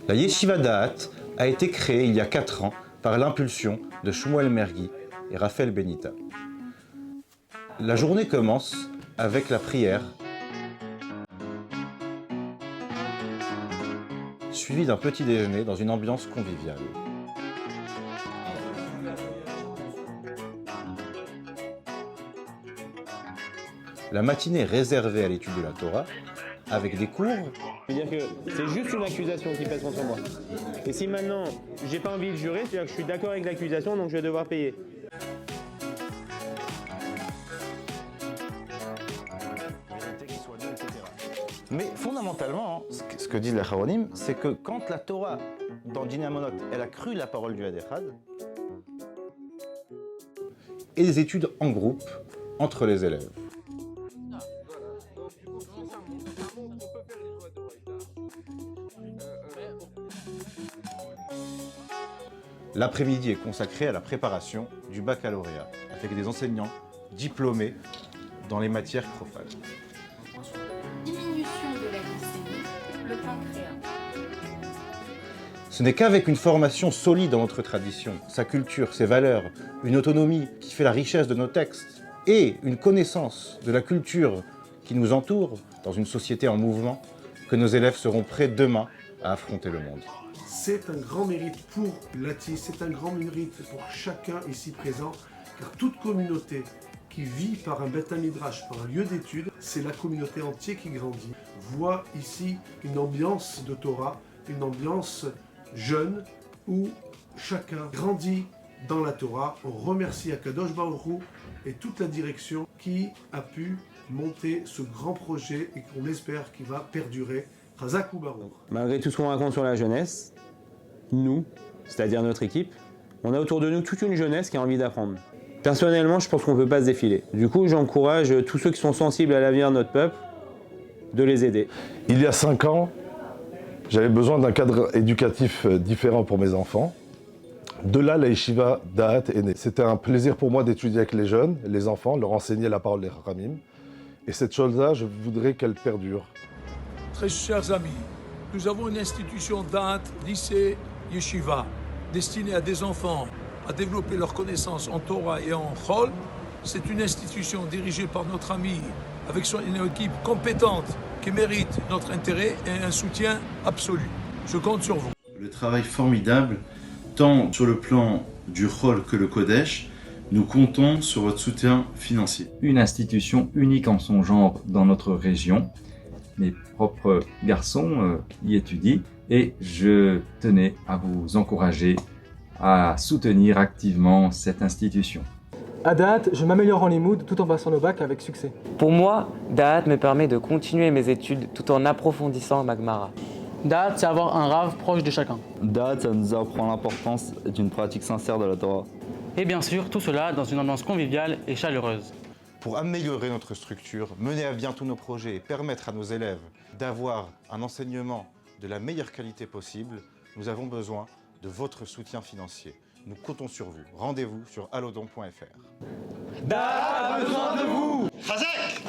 La Yeshiva Da'at a été créée il y a 4 ans par l'impulsion de Shmuel Mergui et Raphaël Benita. La journée commence avec la prière, suivie d'un petit déjeuner dans une ambiance conviviale. La matinée est réservée à l'étude de la Torah, avec des cours. C'est-à-dire que c'est juste une accusation qui pèse contre moi. Et si maintenant, j'ai pas envie de jurer, c'est-à-dire que je suis d'accord avec l'accusation, donc je vais devoir payer. Mais fondamentalement, ce que disent les Chachamim, c'est que quand la Torah, dans Dinei Amonot, elle a cru la parole du Had Echad, et des études en groupe entre les élèves. L'après-midi est consacré à la préparation du baccalauréat, avec des enseignants diplômés dans les matières profanes. Diminution de la glycémie, le pancréas. Ce n'est qu'avec une formation solide dans notre tradition, sa culture, ses valeurs, une autonomie qui fait la richesse de nos textes, et une connaissance de la culture qui nous entoure dans une société en mouvement, que nos élèves seront prêts demain à affronter le monde. C'est un grand mérite pour l'ATI, c'est un grand mérite pour chacun ici présent, car toute communauté qui vit par un Beth Midrash, par un lieu d'étude, c'est la communauté entière qui grandit. Voit ici une ambiance de Torah, une ambiance jeune, où chacun grandit dans la Torah. On remercie Akadosh Baruch Hu et toute la direction qui a pu monter ce grand projet et qu'on espère qu'il va perdurer. Chazak ou Baruch. Malgré tout ce qu'on raconte sur la jeunesse, nous, c'est-à-dire notre équipe, on a autour de nous toute une jeunesse qui a envie d'apprendre. Personnellement, je pense qu'on ne peut pas se défiler. Du coup, j'encourage tous ceux qui sont sensibles à l'avenir de notre peuple de les aider. Il y a 5 ans, j'avais besoin d'un cadre éducatif différent pour mes enfants. De là, la Yeshiva Da'at est née. C'était un plaisir pour moi d'étudier avec les jeunes, les enfants, leur enseigner la parole des Chachamim. Et cette chose-là, je voudrais qu'elle perdure. Très chers amis, nous avons une institution Da'at, lycée, Yeshiva, destinée à des enfants à développer leurs connaissances en Torah et en Chol. C'est une institution dirigée par notre ami, avec une équipe compétente qui mérite notre intérêt et un soutien absolu. Je compte sur vous. Le travail formidable, tant sur le plan du Chol que le Kodesh, nous comptons sur votre soutien financier. Une institution unique en son genre dans notre région. Mes propres garçons y étudient et je tenais à vous encourager à soutenir activement cette institution. À Da'at, je m'améliore en limoud tout en passant le bac avec succès. Pour moi, Da'at me permet de continuer mes études tout en approfondissant ma Gemara. Da'at, c'est avoir un rave proche de chacun. Da'at, ça nous apprend l'importance d'une pratique sincère de la Torah. Et bien sûr, tout cela dans une ambiance conviviale et chaleureuse. Pour améliorer notre structure, mener à bien tous nos projets et permettre à nos élèves d'avoir un enseignement de la meilleure qualité possible, nous avons besoin de votre soutien financier. Nous comptons sur vous. Rendez-vous sur allodon.fr. Da'at a besoin de vous. Chazak.